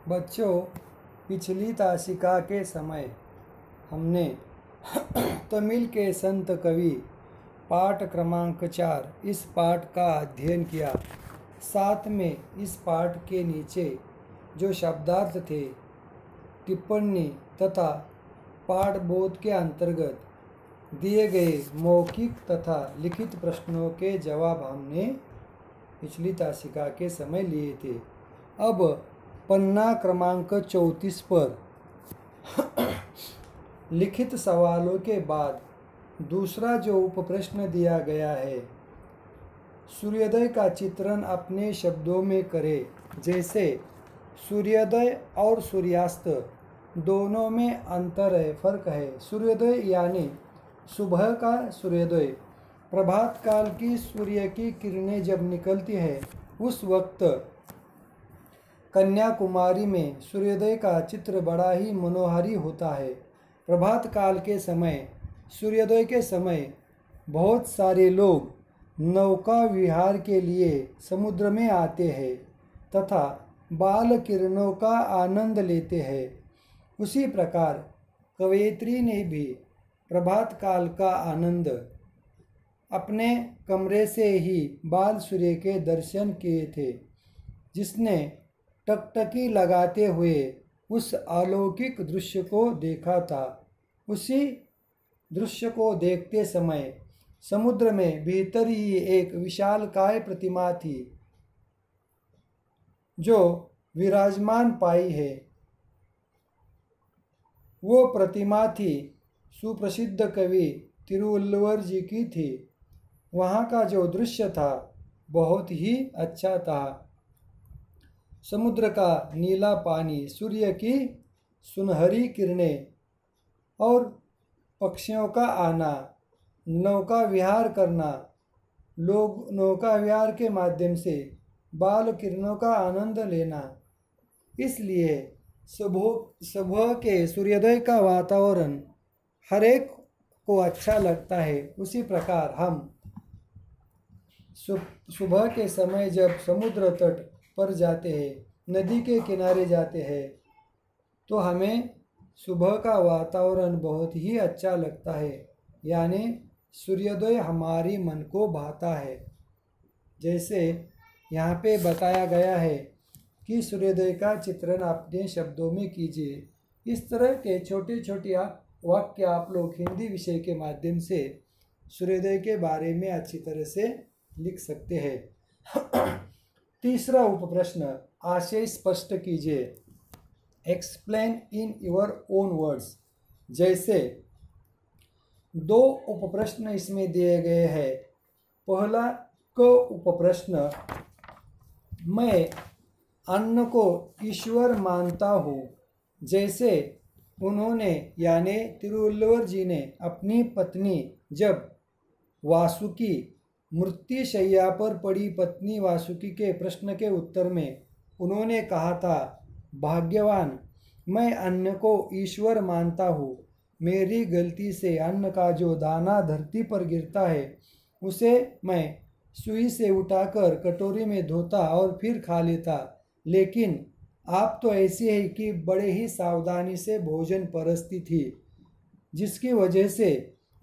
बच्चों, पिछली ताशिका के समय हमने तमिल के संत कवि पाठ क्रमांक 4 इस पाठ का अध्ययन किया। साथ में इस पाठ के नीचे जो शब्दार्थ थे, टिप्पणी तथा पाठबोध के अंतर्गत दिए गए मौखिक तथा लिखित प्रश्नों के जवाब हमने पिछली ताशिका के समय लिए थे। अब पन्ना क्रमांक 34 पर लिखित सवालों के बाद दूसरा जो उपप्रश्न दिया गया है, सूर्योदय का चित्रण अपने शब्दों में करें। जैसे सूर्योदय और सूर्यास्त दोनों में अंतर है, फर्क है। सूर्योदय यानी सुबह का सूर्योदय, प्रभात काल की सूर्य की किरणें जब निकलती है उस वक्त कन्याकुमारी में सूर्योदय का चित्र बड़ा ही मनोहारी होता है। प्रभात काल के समय, सूर्योदय के समय बहुत सारे लोग नौका विहार के लिए समुद्र में आते हैं तथा बाल किरणों का आनंद लेते हैं। उसी प्रकार कवयित्री ने भी प्रभात काल का आनंद अपने कमरे से ही बाल सूर्य के दर्शन किए थे, जिसने टकटकी लगाते हुए उस अलौकिक दृश्य को देखा था। उसी दृश्य को देखते समय समुद्र में भीतर ही एक विशालकाय प्रतिमा थी जो विराजमान पाई है। वो प्रतिमा थी सुप्रसिद्ध कवि तिरुवल्लुवर जी की थी। वहाँ का जो दृश्य था बहुत ही अच्छा था। समुद्र का नीला पानी, सूर्य की सुनहरी किरणें और पक्षियों का आना, नौका विहार करना, लोग नौका विहार के माध्यम से बाल किरणों का आनंद लेना। इसलिए सुबह के सूर्योदय का वातावरण हर एक को अच्छा लगता है। उसी प्रकार हम सुबह के समय जब समुद्र तट पर जाते हैं, नदी के किनारे जाते हैं, तो हमें सुबह का वातावरण बहुत ही अच्छा लगता है। यानी सूर्योदय हमारी मन को भाता है। जैसे यहाँ पे बताया गया है कि सूर्योदय का चित्रण अपने शब्दों में कीजिए। इस तरह के छोटे छोटे वाक्य आप लोग हिंदी विषय के माध्यम से सूर्योदय के बारे में अच्छी तरह से लिख सकते हैं। तीसरा उपप्रश्न, आशय स्पष्ट कीजिए। Explain in your own words. जैसे दो उपप्रश्न इसमें दिए गए हैं। पहला क उपप्रश्न, मैं अन्न को ईश्वर मानता हूँ। जैसे उन्होंने यानी तिरुवल्लुवर जी ने अपनी पत्नी जब वासुकी मृत्युशैया पर पड़ी पत्नी वासुकी के प्रश्न के उत्तर में उन्होंने कहा था, भाग्यवान, मैं अन्न को ईश्वर मानता हूँ। मेरी गलती से अन्न का जो दाना धरती पर गिरता है उसे मैं सुई से उठाकर कटोरी में धोता और फिर खा लेता, लेकिन आप तो ऐसी है कि बड़े ही सावधानी से भोजन परसती थी, जिसकी वजह से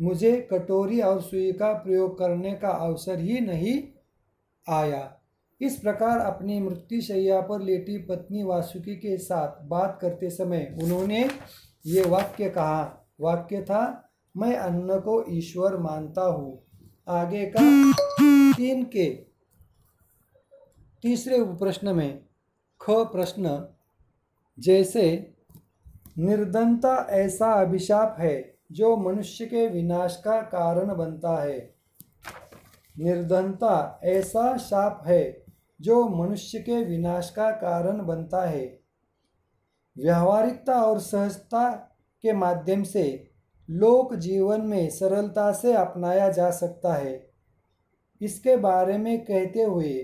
मुझे कटोरी और सुई का प्रयोग करने का अवसर ही नहीं आया। इस प्रकार अपनी मृत्युशैया पर लेटी पत्नी वासुकी के साथ बात करते समय उन्होंने ये वाक्य कहा। वाक्य था, मैं अन्न को ईश्वर मानता हूँ। आगे का 3 के तीसरे प्रश्न में ख प्रश्न, जैसे निर्धनता ऐसा अभिशाप है जो मनुष्य के विनाश का कारण बनता है। निर्धनता ऐसा शाप है जो मनुष्य के विनाश का कारण बनता है। व्यावहारिकता और सहजता के माध्यम से लोक जीवन में सरलता से अपनाया जा सकता है। इसके बारे में कहते हुए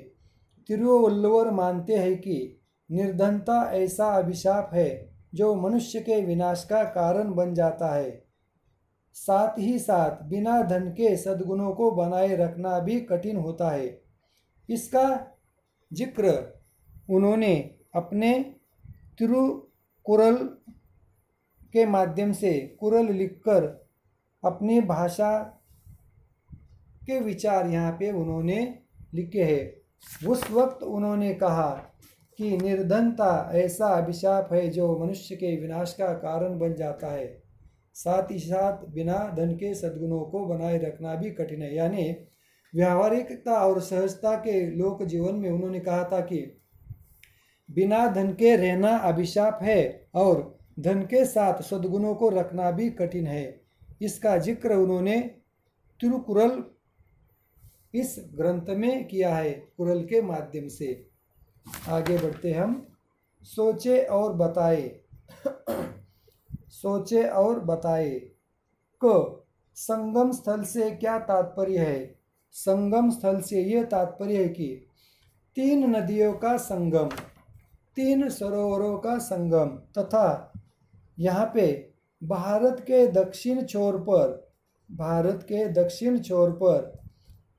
तिरुवल्लुवर मानते हैं कि निर्धनता ऐसा अभिशाप है जो मनुष्य के विनाश का कारण बन जाता है। साथ ही साथ बिना धन के सद्गुणों को बनाए रखना भी कठिन होता है। इसका जिक्र उन्होंने अपने तिरुकुरल के माध्यम से कुरल लिखकर अपनी भाषा के विचार यहाँ पे उन्होंने लिखे हैं। उस वक्त उन्होंने कहा कि निर्धनता ऐसा अभिशाप है जो मनुष्य के विनाश का कारण बन जाता है, साथ ही साथ बिना धन के सद्गुणों को बनाए रखना भी कठिन है। यानी व्यावहारिकता और सहजता के लोक जीवन में उन्होंने कहा था कि बिना धन के रहना अभिशाप है और धन के साथ सद्गुणों को रखना भी कठिन है। इसका जिक्र उन्होंने तिरुकुरल इस ग्रंथ में किया है, कुरल के माध्यम से। आगे बढ़ते हम। सोचे और बताए सोचे और बताए क संगम स्थल से क्या तात्पर्य है? संगम स्थल से यह तात्पर्य है कि 3 नदियों का संगम, 3 सरोवरों का संगम तथा यहाँ पे भारत के दक्षिण छोर पर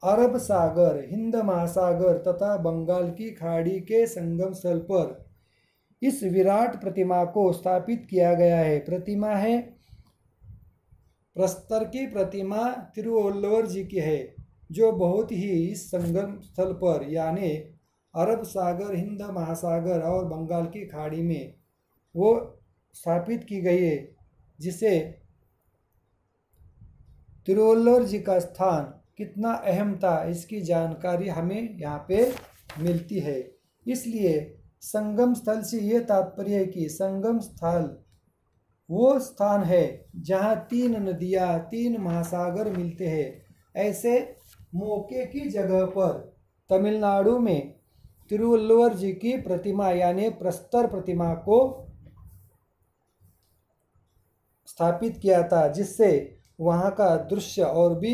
अरब सागर, हिंद महासागर तथा बंगाल की खाड़ी के संगम स्थल पर इस विराट प्रतिमा को स्थापित किया गया है। प्रतिमा है प्रस्तर की प्रतिमा तिरुवल्लुवर जी की है, जो बहुत ही इस संगम स्थल पर यानी अरब सागर, हिंद महासागर और बंगाल की खाड़ी में वो स्थापित की गई है, जिसे तिरुवल्लुवर जी का स्थान कितना अहम था इसकी जानकारी हमें यहाँ पे मिलती है। इसलिए संगम स्थल से ये तात्पर्य है कि संगम स्थल वो स्थान है जहाँ 3 नदियाँ, 3 महासागर मिलते हैं। ऐसे मौके की जगह पर तमिलनाडु में तिरुवल्लुवर जी की प्रतिमा यानी प्रस्तर प्रतिमा को स्थापित किया था, जिससे वहाँ का दृश्य और भी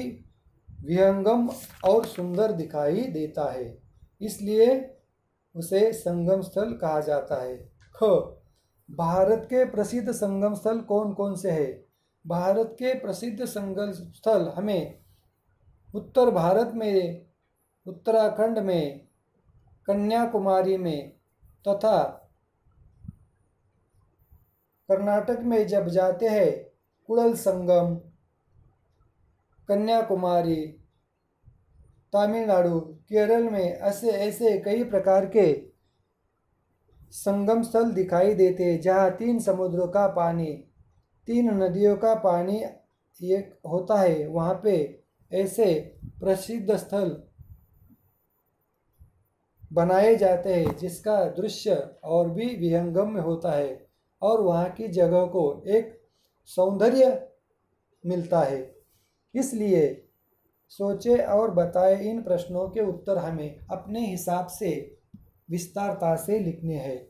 विहंगम और सुंदर दिखाई देता है, इसलिए उसे संगम स्थल कहा जाता है। ख भारत के प्रसिद्ध संगम स्थल कौन कौन से हैं? भारत के प्रसिद्ध संगम स्थल हमें उत्तर भारत में उत्तराखंड में, कन्याकुमारी में तथा कर्नाटक में जब जाते हैं कुड़ल संगम, कन्याकुमारी, तमिलनाडु, केरल में ऐसे कई प्रकार के संगम स्थल दिखाई देते हैं, जहाँ 3 समुद्रों का पानी, 3 नदियों का पानी एक होता है। वहाँ पे ऐसे प्रसिद्ध स्थल बनाए जाते हैं जिसका दृश्य और भी विहंगम होता है और वहाँ की जगह को एक सौंदर्य मिलता है। इसलिए सोचे और बताए इन प्रश्नों के उत्तर हमें अपने हिसाब से विस्तारता से लिखने हैं।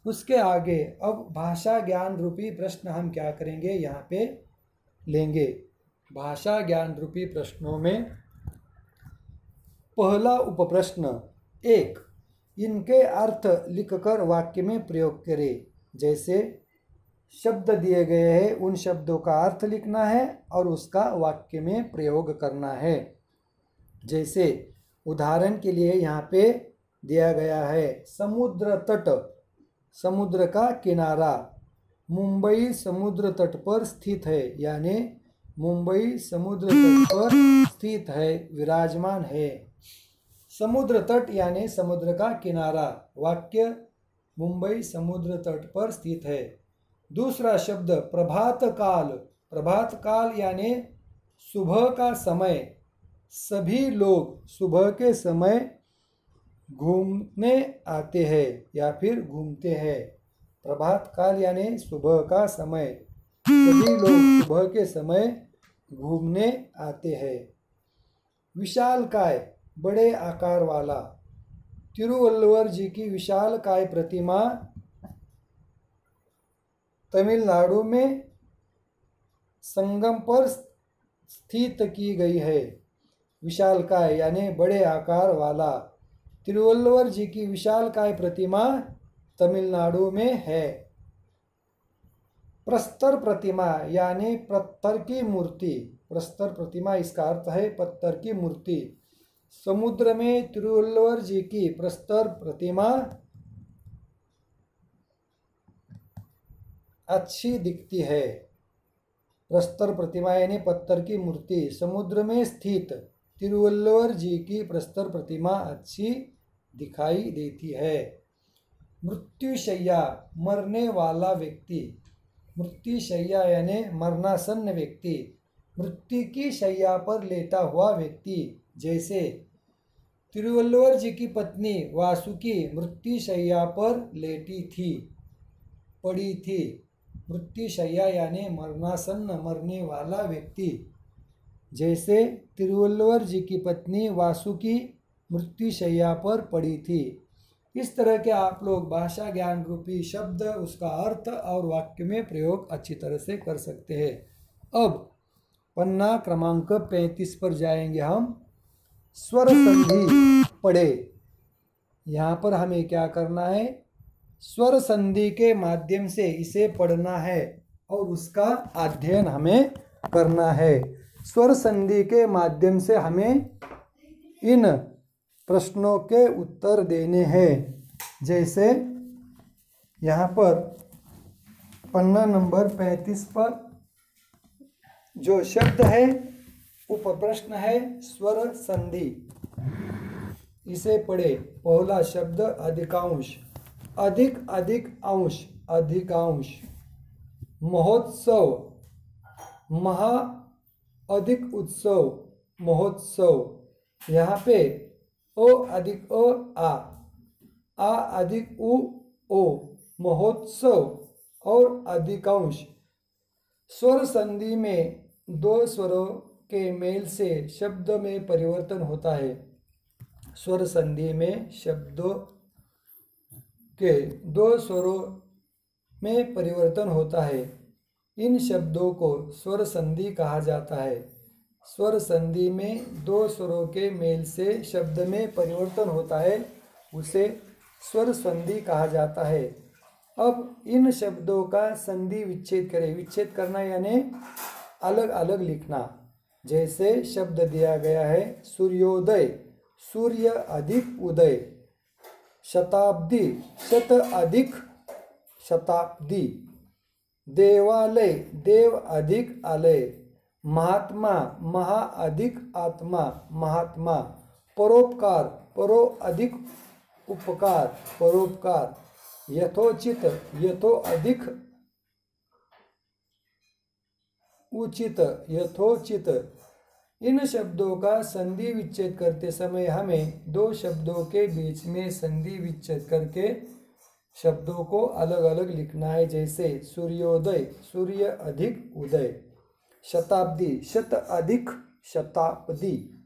उसके आगे अब भाषा ज्ञान रूपी प्रश्न हम क्या करेंगे, यहाँ पे लेंगे। भाषा ज्ञान रूपी प्रश्नों में पहला उपप्रश्न 1, इनके अर्थ लिखकर वाक्य में प्रयोग करें। जैसे शब्द दिए गए हैं, उन शब्दों का अर्थ लिखना है और उसका वाक्य में प्रयोग करना है। जैसे उदाहरण के लिए यहाँ पे दिया गया है समुद्र तट, समुद्र का किनारा। मुंबई समुद्र तट पर स्थित है, यानी मुंबई समुद्र तट पर स्थित है, विराजमान है। समुद्र तट यानी समुद्र का किनारा। वाक्य मुंबई समुद्र तट पर स्थित है। दूसरा शब्द प्रभात काल। प्रभात काल यानी सुबह का समय। सभी लोग सुबह के समय घूमने आते हैं या फिर घूमते हैं। प्रभात काल यानी सुबह का समय, सभी लोग सुबह के समय घूमने आते हैं। विशालकाय, बड़े आकार वाला। तिरुवल्लुवर जी की विशालकाय प्रतिमा तमिलनाडु में संगम पर स्थित की गई है। विशालकाय यानी बड़े आकार वाला। तिरुवल्लुवर जी की विशालकाय प्रतिमा तमिलनाडु में है। प्रस्तर प्रतिमा यानी पत्थर की मूर्ति। प्रस्तर प्रतिमा इसका अर्थ है पत्थर की मूर्ति। समुद्र में तिरुवल्लुवर जी की प्रस्तर प्रतिमा अच्छी दिखती है। प्रस्तर प्रतिमा यानी पत्थर की मूर्ति। समुद्र में स्थित तिरुवल्लुवर जी की प्रस्तर प्रतिमा अच्छी दिखाई देती है। मृत्युशय्या मरने वाला व्यक्ति। मृत्युशय्या यानी मरणासन्न व्यक्ति, मृत्यु की शैया पर लेटा हुआ व्यक्ति। जैसे तिरुवल्लुवर जी की पत्नी वासुकी मृत्युशय्या पर लेटी थी, पड़ी थी। मृत्युशय्या यानी मरणासन्न, मरने वाला व्यक्ति। जैसे तिरुवल्लुवर जी की पत्नी वासुकी मृत्युशय्या पर पड़ी थी। इस तरह के आप लोग भाषा ज्ञान रूपी शब्द, उसका अर्थ और वाक्य में प्रयोग अच्छी तरह से कर सकते हैं। अब पन्ना क्रमांक 35 पर जाएंगे हम। स्वर संधि पढ़े। यहाँ पर हमें क्या करना है? स्वर संधि के माध्यम से इसे पढ़ना है और उसका अध्ययन हमें करना है। स्वर संधि के माध्यम से हमें इन प्रश्नों के उत्तर देने हैं। जैसे यहाँ पर पन्ना नंबर 35 पर जो शब्द है, उपप्रश्न है स्वर संधि। इसे पढ़े। पहला शब्द अधिकांश। अधिक, अधिक, अंश, अधिकांश। महोत्सव, महा अधिक उत्सव, महोत्सव। यहाँ पे ओ अधिक आ अधिक ओ, महोत्सव और अधिकांश। स्वर संधि में दो स्वरों के मेल से शब्द में परिवर्तन होता है। स्वर संधि में शब्दों के दो स्वरों में परिवर्तन होता है। इन शब्दों को स्वर संधि कहा जाता है। स्वर संधि में दो स्वरों के मेल से शब्द में परिवर्तन होता है, उसे स्वर संधि कहा जाता है। अब इन शब्दों का संधि विच्छेद करें। विच्छेद करना यानी अलग अलग लिखना। जैसे शब्द दिया गया है सूर्योदय, सूर्य अधिक उदय। शताब्दी, शत अधिक शताब्दी। देवालय, देव अधिक आलय। महात्मा, महा अधिक आत्मा, महात्मा। परोपकार, परो अधिक उपकार, परोपकार। यथोचित, यथो अधिक उचित, यथोचित। इन शब्दों का संधि विच्छेद करते समय हमें दो शब्दों के बीच में संधि विच्छेद करके शब्दों को अलग अलग लिखना है। जैसे सूर्योदय, सूर्य अधिक उदय। शताब्दी, शत अधिक शताब्दी।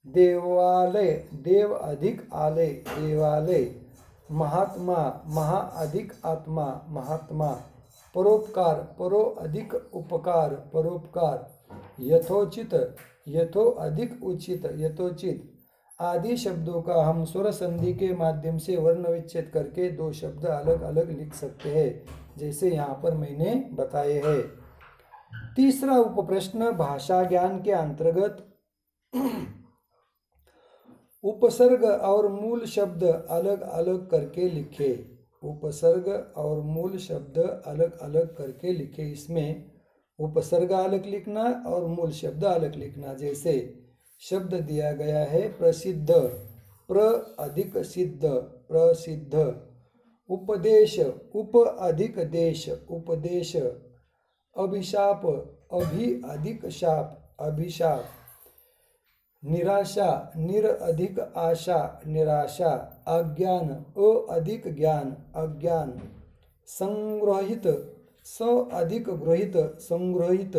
देवालय, देव अधिक आलय, देवालय। महात्मा, महा अधिक आत्मा, महात्मा। परोपकार, परो अधिक उपकार, परोपकार। यथोचित, यथो अधिक उचित, यथोचित। आदि शब्दों का हम स्वर संधि के माध्यम से वर्ण विच्छेद करके दो शब्द अलग अलग लिख सकते हैं, जैसे यहाँ पर मैंने बताए हैं। तीसरा उपप्रश्न भाषा ज्ञान के अंतर्गत उपसर्ग और मूल शब्द अलग अलग करके लिखे। उपसर्ग और मूल शब्द अलग अलग करके लिखे। इसमें उपसर्ग अलग लिखना और मूल शब्द अलग लिखना। जैसे शब्द दिया गया है प्रसिद्ध, प्र अधिक सिद्ध, प्रसिद्ध। उपदेश, उप अधिक देश, उपदेश। अभिशाप, अभि अधिक शाप, अभिशाप। निराशा, निर अधिक आशा, निराशा। अज्ञान, अ अधिक ज्ञान, अज्ञान। संग्रहित, स अधिक गृहित, संग्रहित।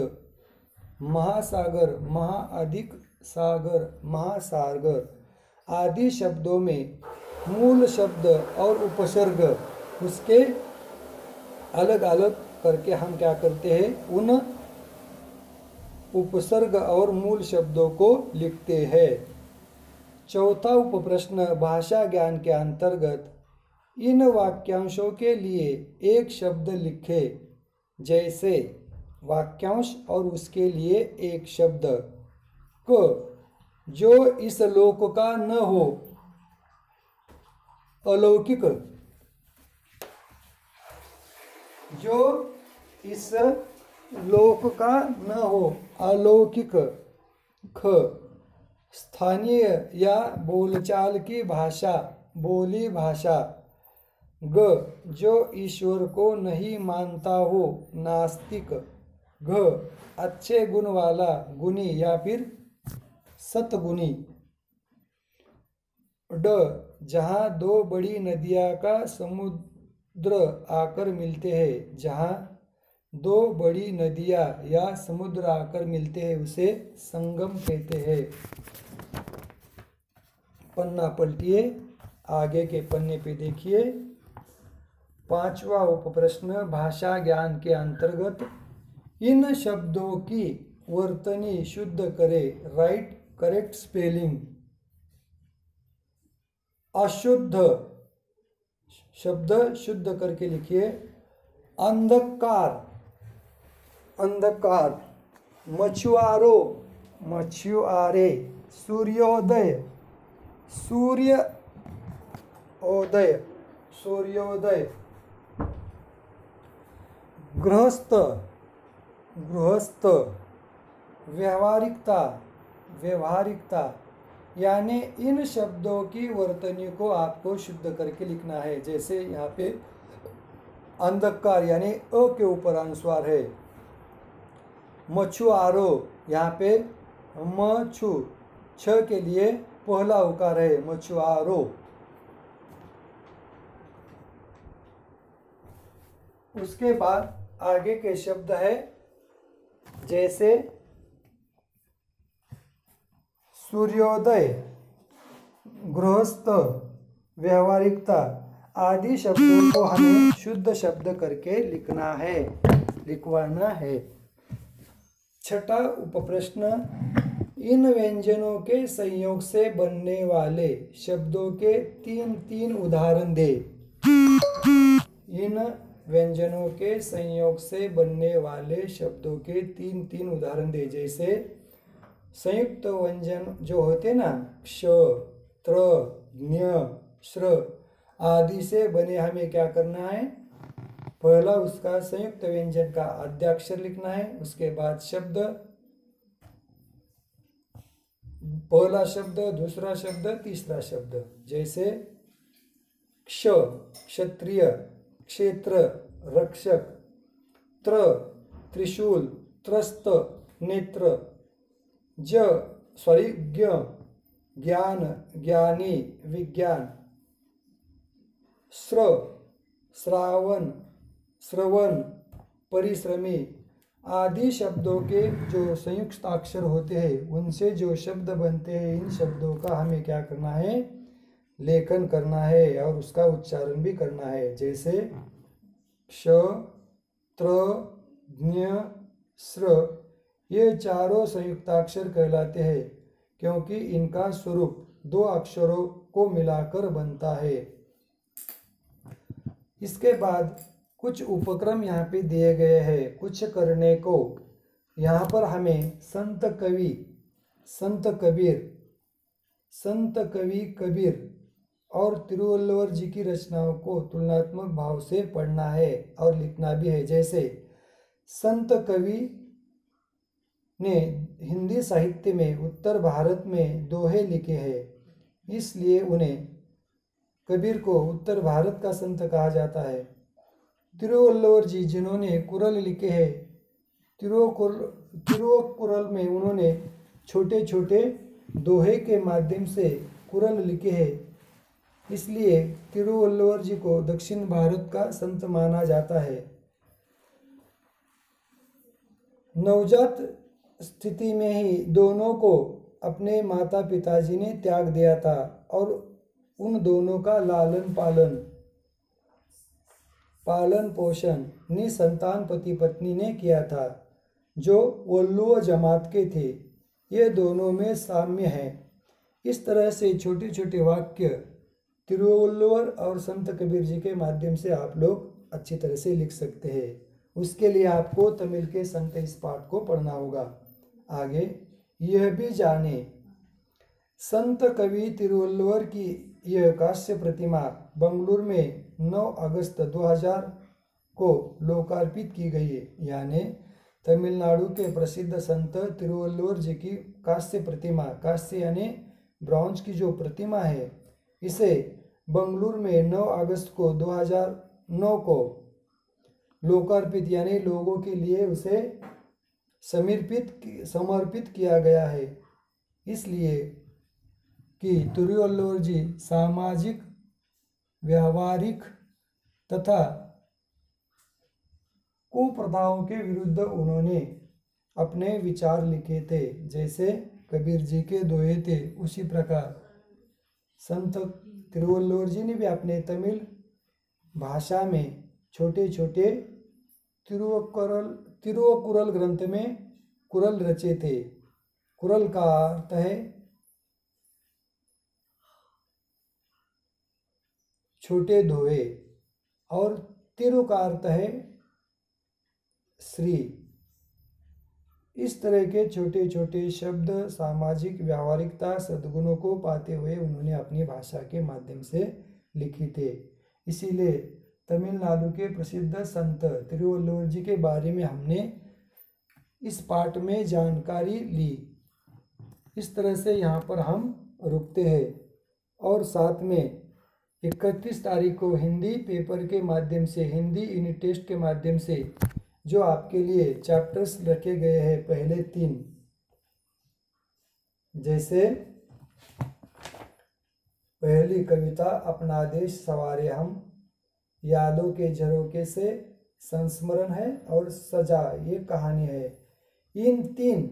महासागर, महा अधिक सागर, महासागर। आदि शब्दों में मूल शब्द और उपसर्ग उसके अलग अलग करके हम क्या करते हैं, उन उपसर्ग और मूल शब्दों को लिखते हैं। चौथा उपप्रश्न भाषा ज्ञान के अंतर्गत इन वाक्यांशों के लिए एक शब्द लिखे। जैसे वाक्यांश और उसके लिए एक शब्द। क, जो इस लोक का न हो, अलौकिक। जो इस लोक का न हो, अलौकिक। ख, स्थानीय या बोलचाल की भाषा, बोली भाषा। ग, जो ईश्वर को नहीं मानता हो, नास्तिक। घ, अच्छे गुण वाला, गुणी या फिर सतगुणी। ड, जहाँ दो बड़ी नदियाँ का समुद्र आकर मिलते हैं, जहाँ दो बड़ी नदियाँ या समुद्र आकर मिलते हैं उसे संगम कहते हैं। पन्ना पलटिए, आगे के पन्ने पे देखिए। 5वां उपप्रश्न, भाषा ज्ञान के अंतर्गत इन शब्दों की वर्तनी शुद्ध करे, राइट करेक्ट स्पेलिंग। अशुद्ध शब्द शुद्ध करके लिखिए। अंधकार, अंधकार। मछुआरो, मछुआरे। सूर्योदय, सूर्योदय, सूर्योदय। गृहस्थ, गृहस्थ। व्यावहारिकता, व्यावहारिकता। यानी इन शब्दों की वर्तनी को आपको शुद्ध करके लिखना है। जैसे यहाँ पे अंधकार यानी अ के ऊपर अनुस्वार है। मछुआरो, यहाँ पे मछु, छ के लिए पहला उकार है, मछुआरो। उसके बाद आगे के शब्द है जैसे सूर्योदय, गृहस्थ, व्यावहारिकता आदि शब्दों को हमें शुद्ध शब्द करके लिखना है, लिखवाना है। छठा उपप्रश्न, इन व्यंजनों के संयोग से बनने वाले शब्दों के तीन उदाहरण दे। इन व्यंजनों के संयोग से बनने वाले शब्दों के तीन उदाहरण दे। जैसे संयुक्त व्यंजन जो होते ना, क्ष, त्र, ज्ञ, श्र आदि से बने हमें क्या करना है, पहला उसका संयुक्त व्यंजन का आद्याक्षर लिखना है। उसके बाद शब्द, पहला शब्द, दूसरा शब्द, तीसरा शब्द। जैसे क्ष, क्षत्रिय, क्षेत्र, रक्षक। त्र, त्रिशूल, त्रस्त, नेत्र। ज्ञ, ज्ञान, ज्ञानी, विज्ञान। श्र, श्रावण, श्रवण, परिश्रमी आदि शब्दों के जो संयुक्ताक्षर होते हैं उनसे जो शब्द बनते हैं, इन शब्दों का हमें क्या करना है, लेखन करना है और उसका उच्चारण भी करना है। जैसे क्ष, त्र, ज्ञ, श्र ये चारों संयुक्ताक्षर कहलाते हैं क्योंकि इनका स्वरूप दो अक्षरों को मिलाकर बनता है। इसके बाद कुछ उपक्रम यहाँ पे दिए गए हैं कुछ करने को। यहाँ पर हमें संत कवि, संत कबीर, संत कवि कबीर और तिरुवल्लुवर जी की रचनाओं को तुलनात्मक भाव से पढ़ना है और लिखना भी है। जैसे संत कवि ने हिंदी साहित्य में उत्तर भारत में दोहे लिखे हैं, इसलिए उन्हें कबीर को उत्तर भारत का संत कहा जाता है। तिरुवल्लुवर जी जिन्होंने कुरल लिखे हैं, तिरुकुरल में उन्होंने छोटे छोटे दोहे के माध्यम से कुरल लिखे हैं, इसलिए तिरुवल्लुवर जी को दक्षिण भारत का संत माना जाता है। नवजात स्थिति में ही दोनों को अपने माता पिताजी ने त्याग दिया था और उन दोनों का पालन पोषण निसंतान पति पत्नी ने किया था जो वल्लुव जमात के थे। ये दोनों में साम्य है। इस तरह से छोटे छोटे वाक्य तिरुवल्लुवर और संत कबीर जी के माध्यम से आप लोग अच्छी तरह से लिख सकते हैं। उसके लिए आपको तमिल के संत इस पाठ को पढ़ना होगा। आगे यह भी जाने, संत कवि तिरुवल्लुवर की यह कांस्य प्रतिमा बंगलुरु में 9 अगस्त को लोकार्पित की गई है। यानी तमिलनाडु के प्रसिद्ध संत तिरुवल्लुवर जी की कांस्य प्रतिमा, कांस्य यानी ब्रॉन्ज की जो प्रतिमा है, इसे बंगलुरु में 9 अगस्त को 2009 को लोकार्पित यानी लोगों के लिए उसे समर्पित किया गया है। इसलिए कि तिरुवल्लुवर जी सामाजिक, व्यावहारिक तथा कुप्रथाओं के विरुद्ध उन्होंने अपने विचार लिखे थे। जैसे कबीर जी के दोहे थे, उसी प्रकार संत तिरुवल्लुवर जी ने भी अपने तमिल भाषा में छोटे छोटे तिरुवकुरल ग्रंथ में कुरल रचे थे। कुरल का अर्थ है छोटे दोहे और तिरु का अर्थ है श्री। इस तरह के छोटे छोटे शब्द सामाजिक व्यावहारिकता सद्गुणों को पाते हुए उन्होंने अपनी भाषा के माध्यम से लिखी थे। इसीलिए तमिलनाडु के प्रसिद्ध संत तिरुवल्लुवर जी के बारे में हमने इस पाठ में जानकारी ली। इस तरह से यहाँ पर हम रुकते हैं और साथ में 31 तारीख को हिंदी पेपर के माध्यम से, हिंदी यूनिट टेस्ट के माध्यम से जो आपके लिए चैप्टर्स रखे गए हैं, पहले 3, जैसे पहली कविता अपना देश सवारे हम, यादों के झरोखे से संस्मरण है और सजा ये कहानी है। इन 3,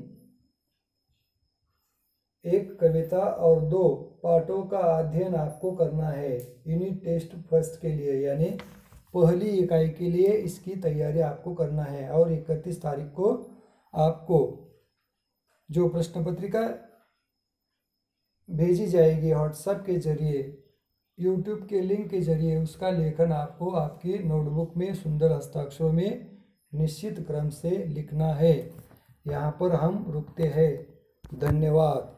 एक कविता और 2 पाठों का अध्ययन आपको करना है यूनिट टेस्ट फर्स्ट के लिए, यानी पहली इकाई के लिए इसकी तैयारी आपको करना है। और 31 तारीख को आपको जो प्रश्न पत्रिका भेजी जाएगी व्हाट्सएप के जरिए, यूट्यूब के लिंक के जरिए, उसका लेखन आपको आपकी नोटबुक में सुंदर हस्ताक्षरों में निश्चित क्रम से लिखना है। यहाँ पर हम रुकते हैं। धन्यवाद।